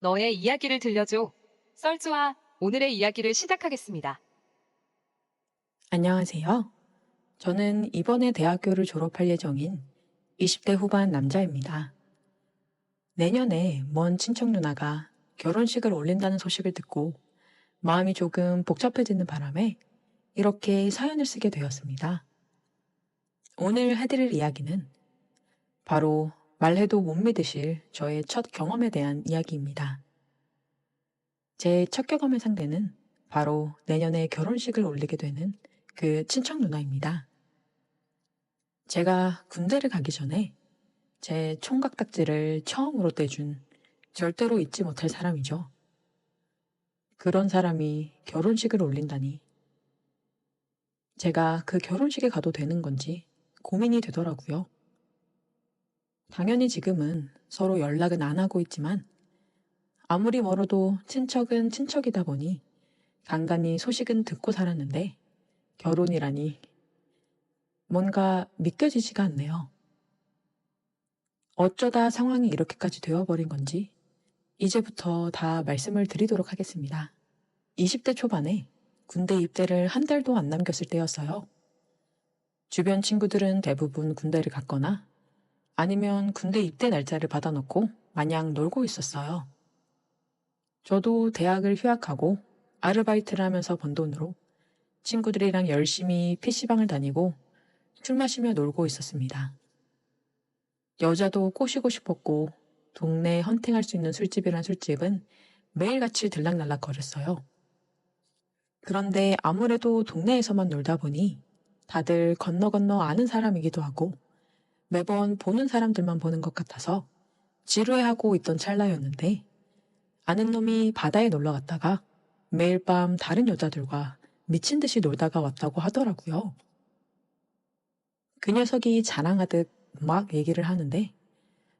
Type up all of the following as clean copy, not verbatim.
너의 이야기를 들려줘. 썰주와 오늘의 이야기를 시작하겠습니다. 안녕하세요. 저는 이번에 대학교를 졸업할 예정인 20대 후반 남자입니다. 내년에 먼 친척 누나가 결혼식을 올린다는 소식을 듣고 마음이 조금 복잡해지는 바람에 이렇게 사연을 쓰게 되었습니다. 오늘 해드릴 이야기는 바로 말해도 못 믿으실 저의 첫 경험에 대한 이야기입니다. 제 첫 경험의 상대는 바로 내년에 결혼식을 올리게 되는 그 친척 누나입니다. 제가 군대를 가기 전에 제 총각딱지를 처음으로 떼준 절대로 잊지 못할 사람이죠. 그런 사람이 결혼식을 올린다니. 제가 그 결혼식에 가도 되는 건지 고민이 되더라고요. 당연히 지금은 서로 연락은 안 하고 있지만 아무리 멀어도 친척은 친척이다 보니 간간히 소식은 듣고 살았는데 결혼이라니 뭔가 믿겨지지가 않네요. 어쩌다 상황이 이렇게까지 되어버린 건지 이제부터 다 말씀을 드리도록 하겠습니다. 20대 초반에 군대 입대를 한 달도 안 남겼을 때였어요. 주변 친구들은 대부분 군대를 갔거나 아니면 군대 입대 날짜를 받아놓고 마냥 놀고 있었어요. 저도 대학을 휴학하고 아르바이트를 하면서 번 돈으로 친구들이랑 열심히 PC방을 다니고 술 마시며 놀고 있었습니다. 여자도 꼬시고 싶었고 동네에 헌팅할 수 있는 술집이란 술집은 매일같이 들락날락 거렸어요. 그런데 아무래도 동네에서만 놀다 보니 다들 건너 건너 아는 사람이기도 하고 매번 보는 사람들만 보는 것 같아서 지루해하고 있던 찰나였는데 아는 놈이 바다에 놀러 갔다가 매일 밤 다른 여자들과 미친 듯이 놀다가 왔다고 하더라고요. 그 녀석이 자랑하듯 막 얘기를 하는데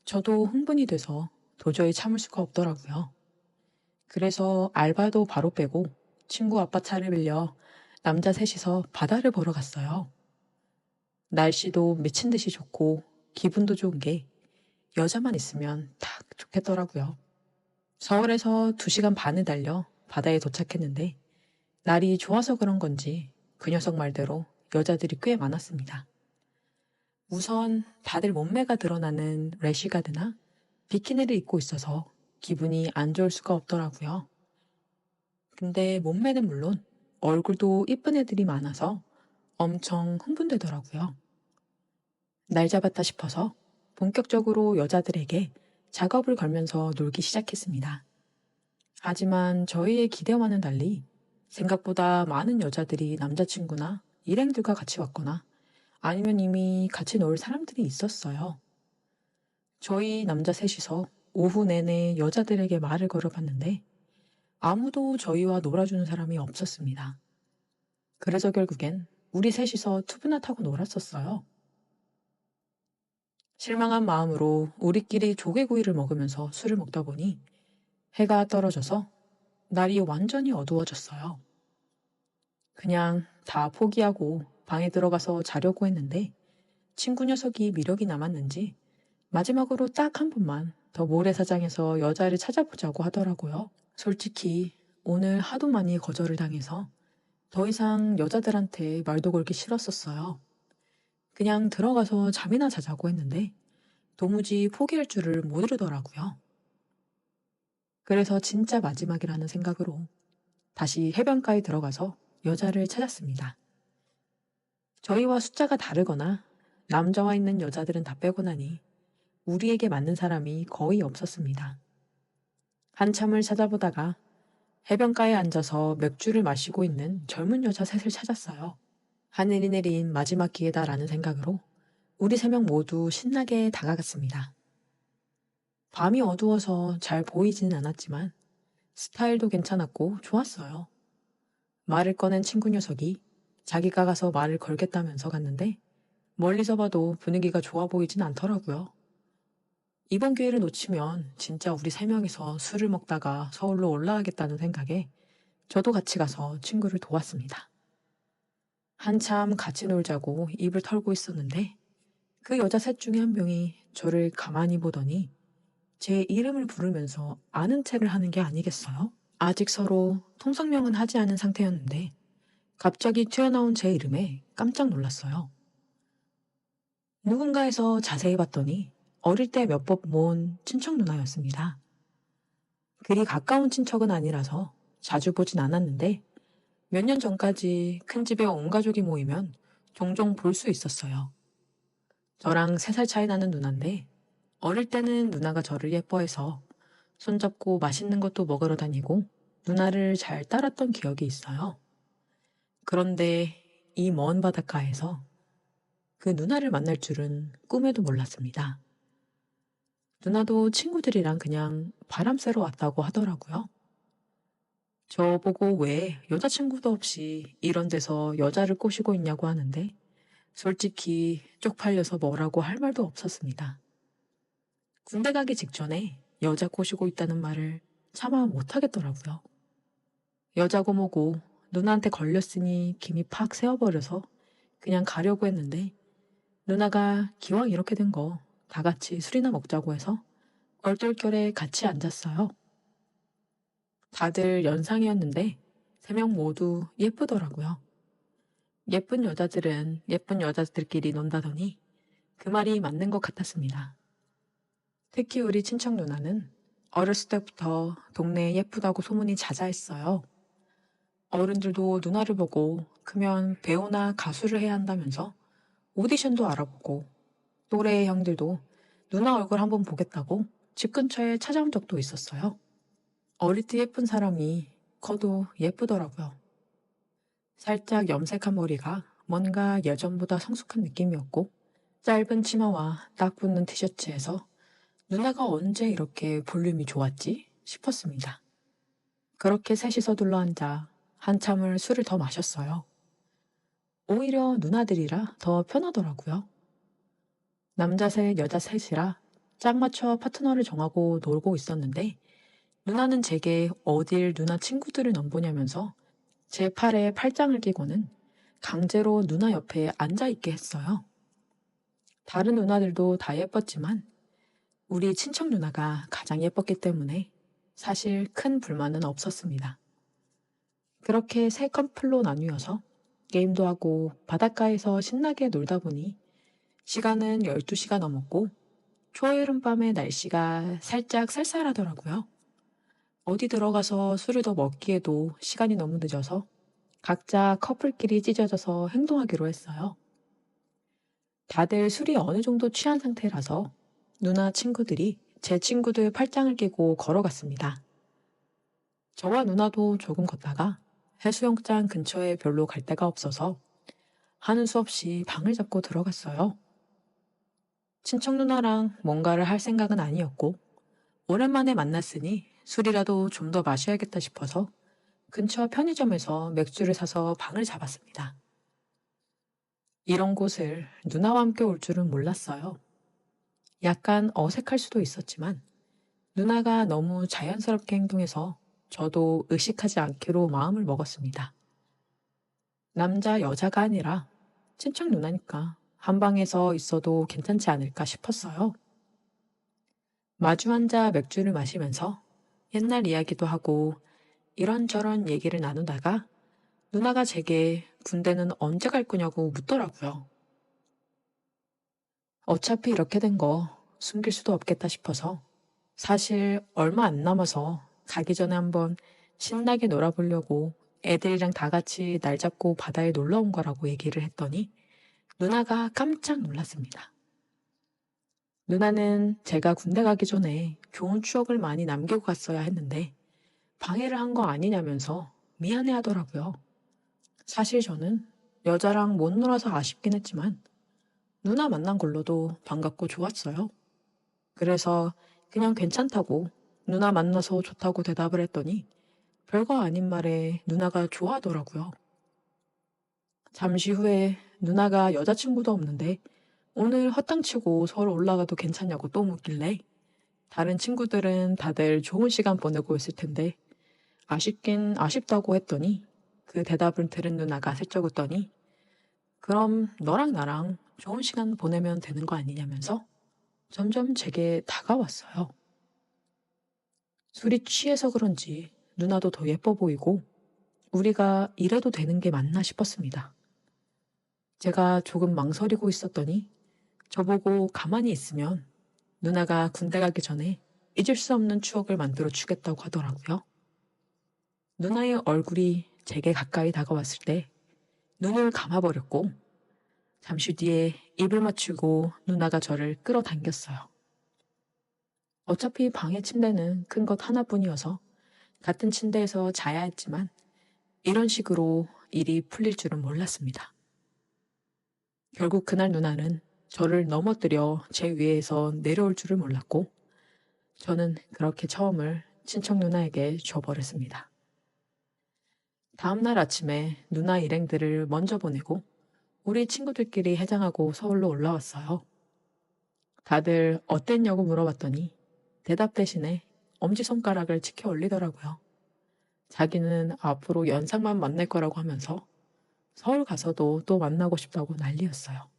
저도 흥분이 돼서 도저히 참을 수가 없더라고요. 그래서 알바도 바로 빼고 친구 아빠 차를 빌려 남자 셋이서 바다를 보러 갔어요. 날씨도 미친 듯이 좋고 기분도 좋은 게 여자만 있으면 딱 좋겠더라고요. 서울에서 2시간 반을 달려 바다에 도착했는데 날이 좋아서 그런 건지 그 녀석 말대로 여자들이 꽤 많았습니다. 우선 다들 몸매가 드러나는 래쉬가드나 비키니를 입고 있어서 기분이 안 좋을 수가 없더라고요. 근데 몸매는 물론 얼굴도 이쁜 애들이 많아서 엄청 흥분되더라고요. 날 잡았다 싶어서 본격적으로 여자들에게 작업을 걸면서 놀기 시작했습니다. 하지만 저희의 기대와는 달리 생각보다 많은 여자들이 남자친구나 일행들과 같이 왔거나 아니면 이미 같이 놀 사람들이 있었어요. 저희 남자 셋이서 오후 내내 여자들에게 말을 걸어봤는데 아무도 저희와 놀아주는 사람이 없었습니다. 그래서 결국엔 우리 셋이서 투브나 타고 놀았었어요. 실망한 마음으로 우리끼리 조개구이를 먹으면서 술을 먹다 보니 해가 떨어져서 날이 완전히 어두워졌어요. 그냥 다 포기하고 방에 들어가서 자려고 했는데 친구 녀석이 미력이 남았는지 마지막으로 딱 한 번만 더 모래사장에서 여자를 찾아보자고 하더라고요. 솔직히 오늘 하도 많이 거절을 당해서 더 이상 여자들한테 말도 걸기 싫었었어요. 그냥 들어가서 잠이나 자자고 했는데 도무지 포기할 줄을 모르더라고요. 그래서 진짜 마지막이라는 생각으로 다시 해변가에 들어가서 여자를 찾았습니다. 저희와 숫자가 다르거나 남자와 있는 여자들은 다 빼고 나니 우리에게 맞는 사람이 거의 없었습니다. 한참을 찾아보다가 해변가에 앉아서 맥주를 마시고 있는 젊은 여자 셋을 찾았어요. 하늘이 내린 마지막 기회다라는 생각으로 우리 3명 모두 신나게 다가갔습니다. 밤이 어두워서 잘 보이지는 않았지만 스타일도 괜찮았고 좋았어요. 말을 꺼낸 친구 녀석이 자기가 가서 말을 걸겠다면서 갔는데 멀리서 봐도 분위기가 좋아 보이진 않더라고요. 이번 기회를 놓치면 진짜 우리 3명이서 술을 먹다가 서울로 올라가겠다는 생각에 저도 같이 가서 친구를 도왔습니다. 한참 같이 놀자고 입을 털고 있었는데 그 여자 셋 중에 한 명이 저를 가만히 보더니 제 이름을 부르면서 아는 체를 하는 게 아니겠어요? 아직 서로 통성명은 하지 않은 상태였는데 갑자기 튀어나온 제 이름에 깜짝 놀랐어요. 누군가에서 자세히 봤더니 어릴 때 몇 번 모은 친척 누나였습니다. 그리 가까운 친척은 아니라서 자주 보진 않았는데 몇 년 전까지 큰 집에 온 가족이 모이면 종종 볼 수 있었어요. 저랑 3살 차이 나는 누나인데 어릴 때는 누나가 저를 예뻐해서 손잡고 맛있는 것도 먹으러 다니고 누나를 잘 따랐던 기억이 있어요. 그런데 이 먼 바닷가에서 그 누나를 만날 줄은 꿈에도 몰랐습니다. 누나도 친구들이랑 그냥 바람 쐬러 왔다고 하더라고요. 저보고 왜 여자친구도 없이 이런 데서 여자를 꼬시고 있냐고 하는데 솔직히 쪽팔려서 뭐라고 할 말도 없었습니다. 군대 가기 직전에 여자 꼬시고 있다는 말을 차마 못하겠더라고요. 여자고 뭐고 누나한테 걸렸으니 김이 팍 새어버려서 그냥 가려고 했는데 누나가 기왕 이렇게 된 거 다 같이 술이나 먹자고 해서 얼떨결에 같이 앉았어요. 다들 연상이었는데 3명 모두 예쁘더라고요. 예쁜 여자들은 예쁜 여자들끼리 논다더니 그 말이 맞는 것 같았습니다. 특히 우리 친척 누나는 어렸을 때부터 동네에 예쁘다고 소문이 자자했어요. 어른들도 누나를 보고 크면 배우나 가수를 해야 한다면서 오디션도 알아보고 또래의 형들도 누나 얼굴 한번 보겠다고 집 근처에 찾아온 적도 있었어요. 어릴 때 예쁜 사람이 커도 예쁘더라고요. 살짝 염색한 머리가 뭔가 예전보다 성숙한 느낌이었고 짧은 치마와 딱 붙는 티셔츠에서 누나가 언제 이렇게 볼륨이 좋았지 싶었습니다. 그렇게 셋이서 둘러앉아 한참을 술을 더 마셨어요. 오히려 누나들이라 더 편하더라고요. 남자 셋, 여자 셋이라 짝 맞춰 파트너를 정하고 놀고 있었는데 누나는 제게 어딜 누나 친구들을 넘보냐면서 제 팔에 팔짱을 끼고는 강제로 누나 옆에 앉아있게 했어요. 다른 누나들도 다 예뻤지만 우리 친척 누나가 가장 예뻤기 때문에 사실 큰 불만은 없었습니다. 그렇게 세 커플로 나뉘어서 게임도 하고 바닷가에서 신나게 놀다 보니 시간은 12시가 넘었고 초여름밤의 날씨가 살짝 쌀쌀하더라고요. 어디 들어가서 술을 더 먹기에도 시간이 너무 늦어서 각자 커플끼리 찢어져서 행동하기로 했어요. 다들 술이 어느 정도 취한 상태라서 누나 친구들이 제 친구들 팔짱을 끼고 걸어갔습니다. 저와 누나도 조금 걷다가 해수욕장 근처에 별로 갈 데가 없어서 하는 수 없이 방을 잡고 들어갔어요. 친척 누나랑 뭔가를 할 생각은 아니었고 오랜만에 만났으니 술이라도 좀 더 마셔야겠다 싶어서 근처 편의점에서 맥주를 사서 방을 잡았습니다. 이런 곳을 누나와 함께 올 줄은 몰랐어요. 약간 어색할 수도 있었지만 누나가 너무 자연스럽게 행동해서 저도 의식하지 않기로 마음을 먹었습니다. 남자, 여자가 아니라 친척 누나니까 한 방에서 있어도 괜찮지 않을까 싶었어요. 마주 앉아 맥주를 마시면서 옛날 이야기도 하고 이런저런 얘기를 나누다가 누나가 제게 군대는 언제 갈 거냐고 묻더라고요. 어차피 이렇게 된 거 숨길 수도 없겠다 싶어서 사실 얼마 안 남아서 가기 전에 한번 신나게 놀아보려고 애들이랑 다 같이 날 잡고 바다에 놀러 온 거라고 얘기를 했더니 누나가 깜짝 놀랐습니다. 누나는 제가 군대 가기 전에 좋은 추억을 많이 남기고 갔어야 했는데 방해를 한 거 아니냐면서 미안해 하더라고요. 사실 저는 여자랑 못 놀아서 아쉽긴 했지만 누나 만난 걸로도 반갑고 좋았어요. 그래서 그냥 괜찮다고 누나 만나서 좋다고 대답을 했더니 별거 아닌 말에 누나가 좋아하더라고요. 잠시 후에 누나가 여자친구도 없는데 오늘 헛땅치고 서울 올라가도 괜찮냐고 또 묻길래 다른 친구들은 다들 좋은 시간 보내고 있을 텐데 아쉽긴 아쉽다고 했더니 그 대답을 들은 누나가 슬쩍 웃더니 그럼 너랑 나랑 좋은 시간 보내면 되는 거 아니냐면서 점점 제게 다가왔어요. 술이 취해서 그런지 누나도 더 예뻐 보이고 우리가 이래도 되는 게 맞나 싶었습니다. 제가 조금 망설이고 있었더니 저보고 가만히 있으면 누나가 군대 가기 전에 잊을 수 없는 추억을 만들어 주겠다고 하더라고요. 누나의 얼굴이 제게 가까이 다가왔을 때 눈을 감아버렸고 잠시 뒤에 입을 맞추고 누나가 저를 끌어당겼어요. 어차피 방의 침대는 큰 것 하나뿐이어서 같은 침대에서 자야 했지만 이런 식으로 일이 풀릴 줄은 몰랐습니다. 결국 그날 누나는 저를 넘어뜨려 제 위에서 내려올 줄을 몰랐고 저는 그렇게 처음을 친척 누나에게 줘버렸습니다. 다음날 아침에 누나 일행들을 먼저 보내고 우리 친구들끼리 해장하고 서울로 올라왔어요. 다들 어땠냐고 물어봤더니 대답 대신에 엄지손가락을 치켜 올리더라고요. 자기는 앞으로 연상만 만날 거라고 하면서 서울 가서도 또 만나고 싶다고 난리였어요.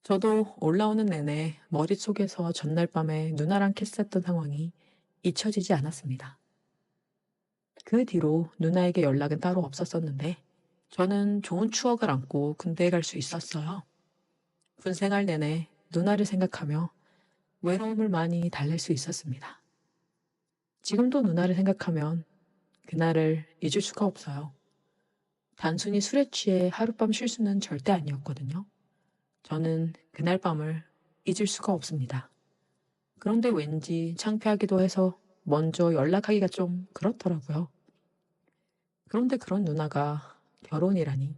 저도 올라오는 내내 머릿속에서 전날 밤에 누나랑 키스했던 상황이 잊혀지지 않았습니다. 그 뒤로 누나에게 연락은 따로 없었었는데 저는 좋은 추억을 안고 군대에 갈 수 있었어요. 군 생활 내내 누나를 생각하며 외로움을 많이 달랠 수 있었습니다. 지금도 누나를 생각하면 그날을 잊을 수가 없어요. 단순히 술에 취해 하룻밤 쉴 수는 절대 아니었거든요. 저는 그날 밤을 잊을 수가 없습니다. 그런데 왠지 창피하기도 해서 먼저 연락하기가 좀 그렇더라고요. 그런데 그런 누나가 결혼이라니.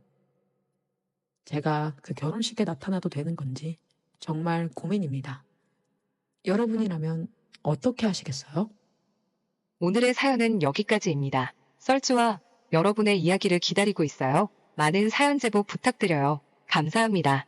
제가 그 결혼식에 나타나도 되는 건지 정말 고민입니다. 여러분이라면 어떻게 하시겠어요? 오늘의 사연은 여기까지입니다. 썰주와 여러분의 이야기를 기다리고 있어요. 많은 사연 제보 부탁드려요. 감사합니다.